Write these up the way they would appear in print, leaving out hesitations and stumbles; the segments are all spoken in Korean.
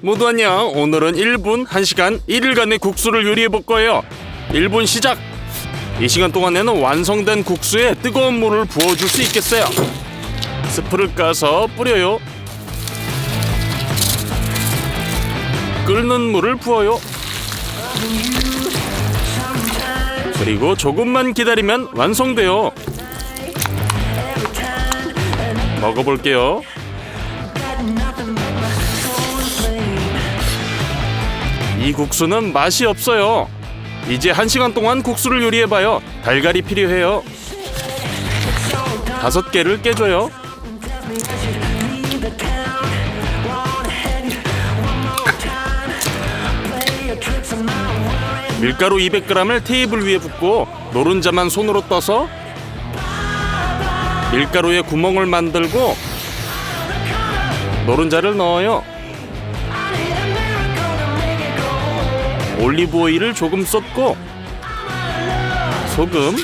모두 안녕. 오늘은 1분, 1시간, 1일간의 국수를 요리해볼 거예요. 1분 시작! 이 시간 동안에는 완성된 국수에 뜨거운 물을 부어줄 수 있겠어요. 스프를 까서 뿌려요. 끓는 물을 부어요. 그리고 조금만 기다리면 완성돼요. 먹어볼게요. 이 국수는 맛이 없어요. 이제 1시간 동안 국수를 요리해봐요. 달걀이 필요해요. 5개를 깨줘요. 밀가루 200g을 테이블 위에 붓고 노른자만 손으로 떠서 밀가루에 구멍을 만들고 노른자를 넣어요. 올리브 오일을 조금 쏟고 소금,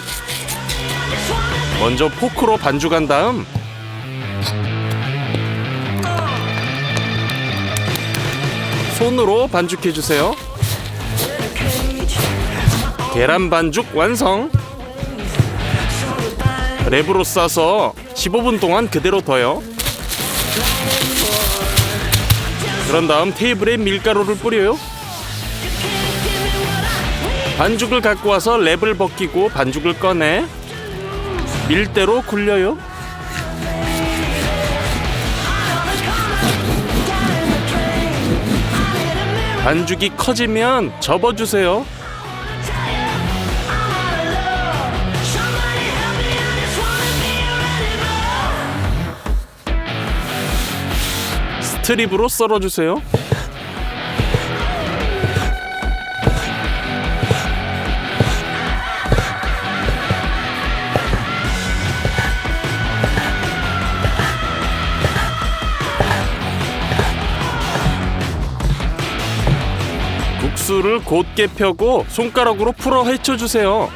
먼저 포크로 반죽한 다음 손으로 반죽해주세요. 계란 반죽 완성! 랩으로 싸서 15분 동안 그대로 둬요. 그런 다음 테이블에 밀가루를 뿌려요. 반죽을 갖고 와서 랩을 벗기고 반죽을 꺼내 밀대로 굴려요. 반죽이 커지면 접어주세요. 스트립으로 썰어주세요. 국수를 곧게 펴고 손가락으로 풀어 헤쳐주세요.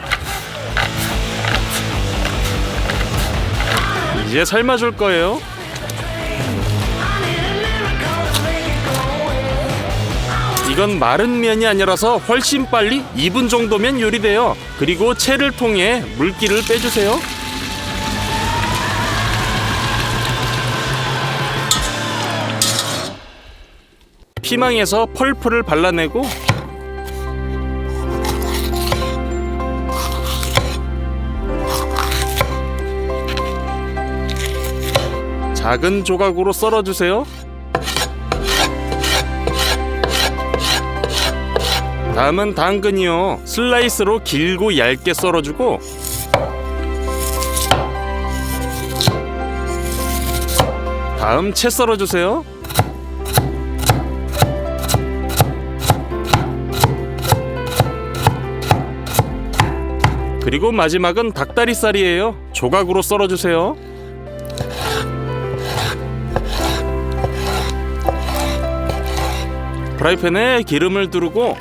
이제 삶아줄 거예요. 이건 마른 면이 아니라서 훨씬 빨리 2분 정도면 요리돼요. 그리고 채를 통해 물기를 빼주세요. 피망에서 펄프를 발라내고 작은 조각으로 썰어주세요. 다음은 당근이요. 슬라이스로 길고 얇게 썰어주고 다음 채 썰어주세요. 그리고 마지막은 닭다리살이에요. 조각으로 썰어주세요. 프라이팬에 기름을 두르고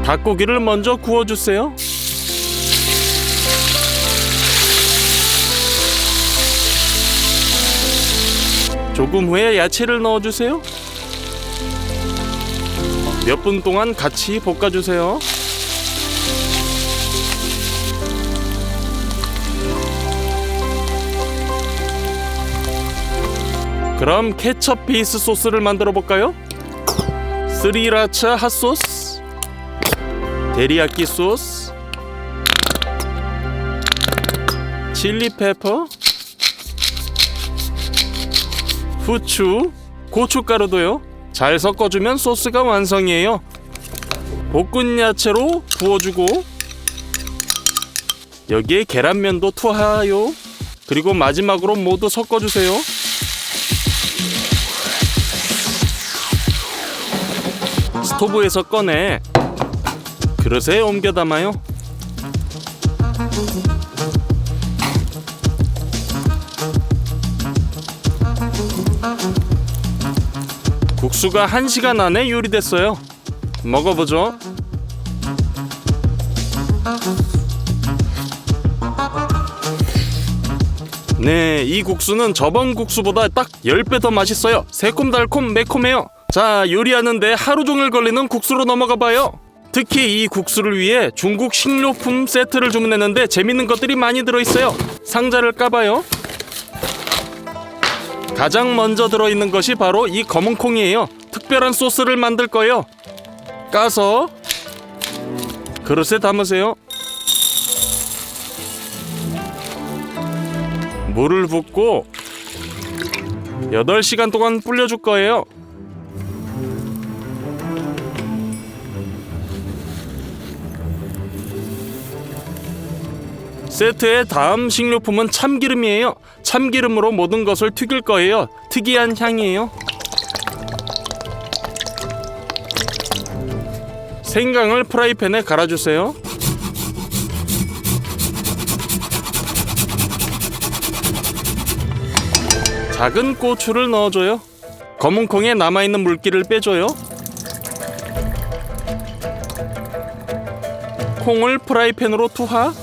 닭고기를 먼저 구워주세요. 조금 후에 야채를 넣어주세요. 몇 분 동안 같이 볶아주세요. 그럼 케첩 베이스 소스를 만들어 볼까요? 스리라차 핫소스, 데리야끼 소스, 칠리 페퍼, 후추, 고춧가루도요. 잘 섞어주면 소스가 완성이에요. 볶은 야채로 부어주고 여기에 계란면도 투하요. 그리고 마지막으로 모두 섞어주세요. 스토브에서 꺼내 그릇에 옮겨 담아요. 국수가 1시간 안에 요리됐어요. 먹어보죠. 네, 이 국수는 저번 국수보다 딱 10배 더 맛있어요. 새콤달콤 매콤해요. 자, 요리하는데 하루 종일 걸리는 국수로 넘어가 봐요. 특히 이 국수를 위해 중국 식료품 세트를 주문했는데 재밌는 것들이 많이 들어있어요. 상자를 까봐요. 가장 먼저 들어있는 것이 바로 이 검은 콩이에요. 특별한 소스를 만들 거예요. 까서 그릇에 담으세요. 물을 붓고 8시간 동안 불려줄 거예요. 세트의 다음 식료품은 참기름이에요. 참기름으로 모든 것을 튀길 거예요. 특이한 향이에요. 생강을 프라이팬에 갈아주세요. 작은 고추를 넣어줘요. 검은 콩에 남아있는 물기를 빼줘요. 콩을 프라이팬으로 투하.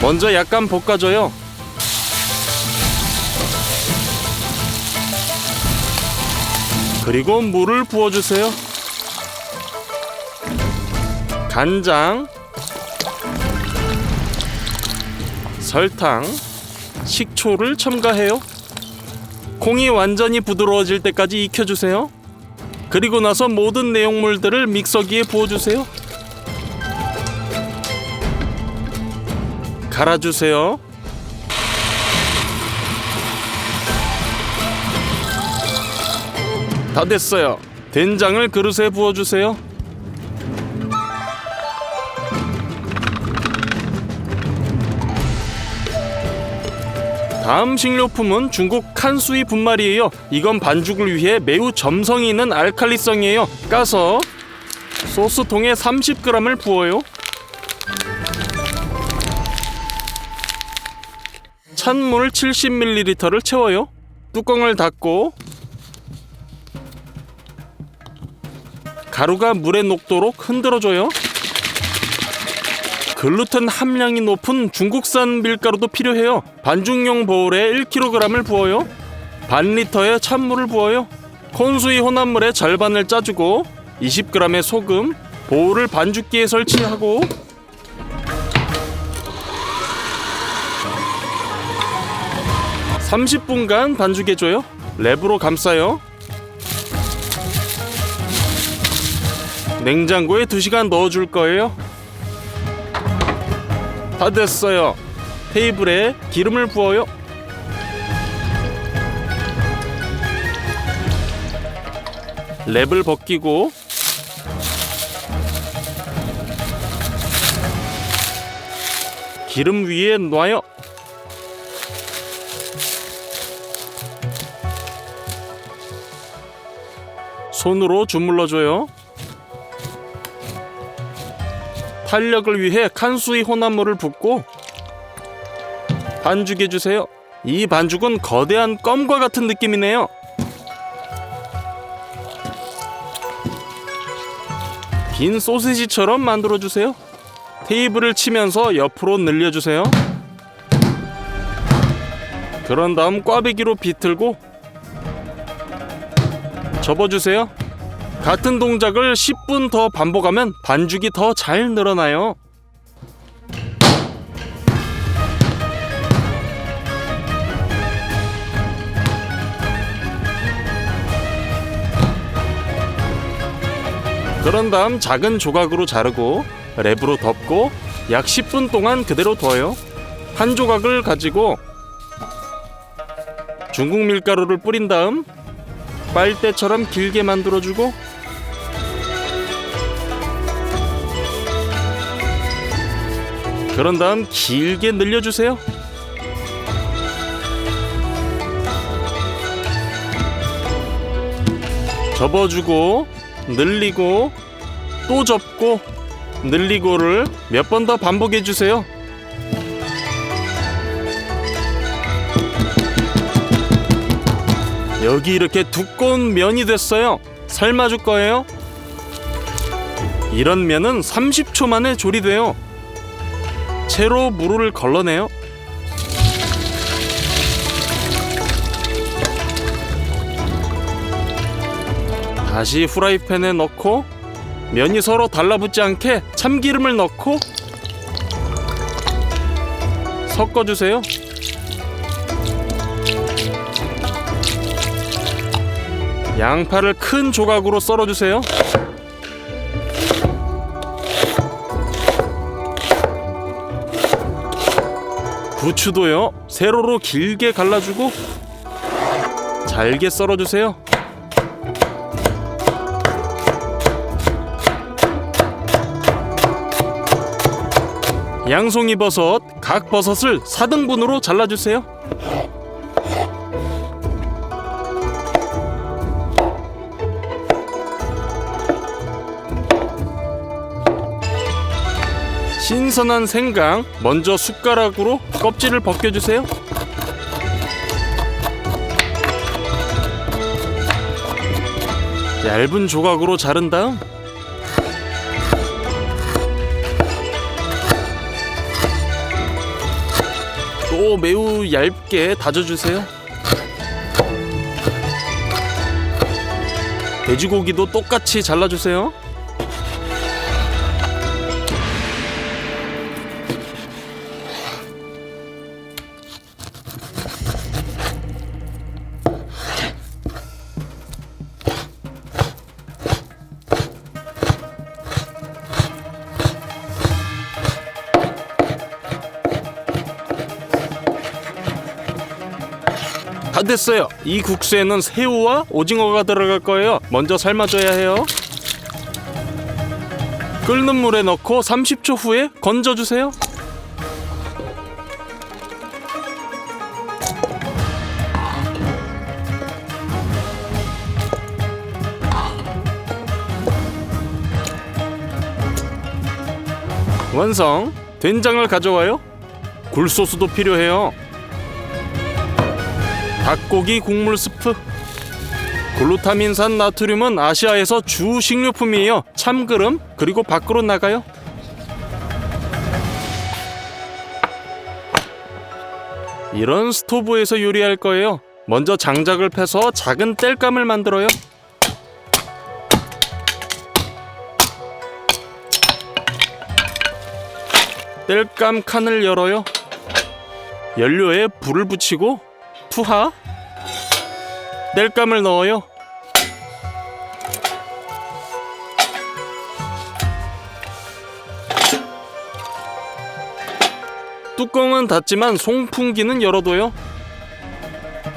먼저 약간 볶아줘요. 그리고 물을 부어주세요. 간장, 설탕, 식초를 첨가해요. 콩이 완전히 부드러워질 때까지 익혀주세요. 그리고 나서 모든 내용물들을 믹서기에 부어주세요. 갈아주세요. 다 됐어요. 된장을 그릇에 부어주세요. 다음 식료품은 중국 칸수이 분말이에요. 이건 반죽을 위해 매우 점성이 있는 알칼리성이에요. 까서 소스통에 30g을 부어요. 찬물 70ml를 채워요. 뚜껑을 닫고 가루가 물에 녹도록 흔들어줘요. 글루텐 함량이 높은 중국산 밀가루도 필요해요. 반죽용 보울에 1kg을 부어요. 반 리터의 찬물을 부어요. 콘수이 혼합물의 절반을 짜주고 20g의 소금, 보울을 반죽기에 설치하고 (30분간) 반죽해줘요. 랩으로 감싸요. 냉장고에 2시간 넣어줄 거예요. 다 됐어요. 테이블에 기름을 부어요. 랩을 벗기고 기름 위에 놔요. 손으로 주물러줘요. 탄력을 위해 칸수이 혼합물을 붓고 반죽해주세요. 이 반죽은 거대한 껌과 같은 느낌이네요. 빈 소시지처럼 만들어주세요. 테이블을 치면서 옆으로 늘려주세요. 그런 다음 꽈배기로 비틀고 접어주세요. 같은 동작을 10분 더 반복하면 반죽이 더 잘 늘어나요. 그런 다음 작은 조각으로 자르고 랩으로 덮고 약 10분 동안 그대로 둬요. 한 조각을 가지고 중국 밀가루를 뿌린 다음 빨대처럼 길게 만들어주고 그런 다음 길게 늘려주세요. 접어주고 늘리고 또 접고 늘리고를 몇 번 더 반복해주세요. 여기 이렇게 두꺼운 면이 됐어요. 삶아줄 거예요. 이런 면은 30초 만에 조리돼요. 채로 물을 걸러내요. 다시 후라이팬에 넣고 면이 서로 달라붙지 않게 참기름을 넣고 섞어주세요. 양파를 큰 조각으로 썰어주세요. 부추도요, 세로로 길게 갈라주고 잘게 썰어주세요. 양송이 버섯, 각 버섯을 4등분으로 잘라주세요. 신선한 생강 먼저 숟가락으로 껍질을 벗겨주세요. 얇은 조각으로 자른 다음 또 매우 얇게 다져주세요. 돼지고기도 똑같이 잘라주세요. 다 됐어요. 이 국수에는 새우와 오징어가 들어갈 거예요. 먼저 삶아줘야 해요. 끓는 물에 넣고 30초 후에 건져주세요. 완성! 된장을 가져와요. 굴소스도 필요해요. 닭고기 국물 스프. 글루타민산 나트륨은 아시아에서 주 식료품이에요. 참기름, 그리고 밖으로 나가요. 이런 스토브에서 요리할 거예요. 먼저 장작을 패서 작은 땔감을 만들어요. 땔감 칸을 열어요. 연료에 불을 붙이고 투하, 땔감을 넣어요. 뚜껑은 닫지만 송풍기는 열어둬요.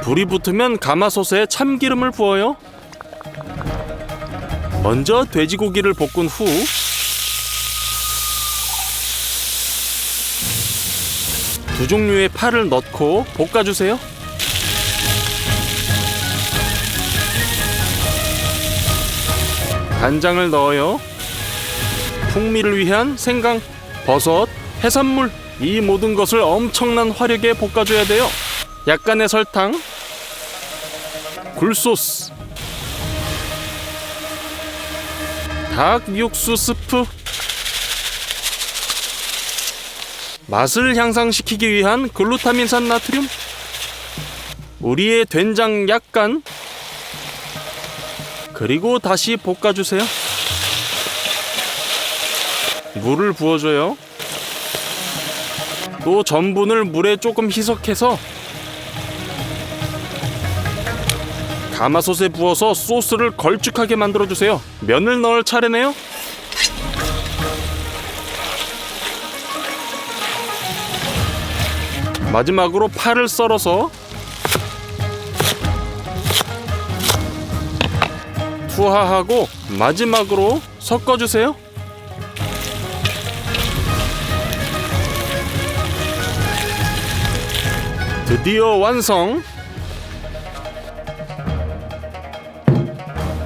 불이 붙으면 가마솥에 참기름을 부어요. 먼저 돼지고기를 볶은 후 두 종류의 파를 넣고 볶아주세요. 간장을 넣어요. 풍미를 위한 생강, 버섯, 해산물, 이 모든 것을 엄청난 화력에 볶아줘야 돼요. 약간의 설탕, 굴소스, 닭 육수 스프, 맛을 향상시키기 위한 글루타민산 나트륨, 우리의 된장 약간, 그리고 다시 볶아주세요. 물을 부어줘요. 또 전분을 물에 조금 희석해서 가마솥에 부어서 소스를 걸쭉하게 만들어주세요. 면을 넣을 차례네요. 마지막으로 파를 썰어서 투하하고 마지막으로 섞어주세요. 드디어 완성!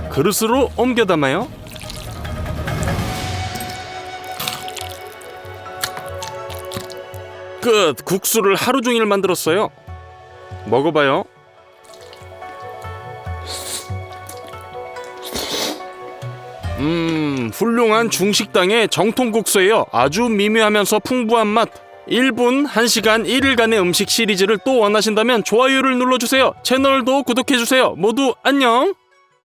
그릇으로 옮겨 담아요. 끝! 국수를 하루 종일 만들었어요. 먹어봐요. 훌륭한 중식당의 정통 국수예요. 아주 미묘하면서 풍부한 맛. 1분, 1시간, 1일간의 음식 시리즈를 또 원하신다면 좋아요를 눌러주세요. 채널도 구독해주세요. 모두 안녕!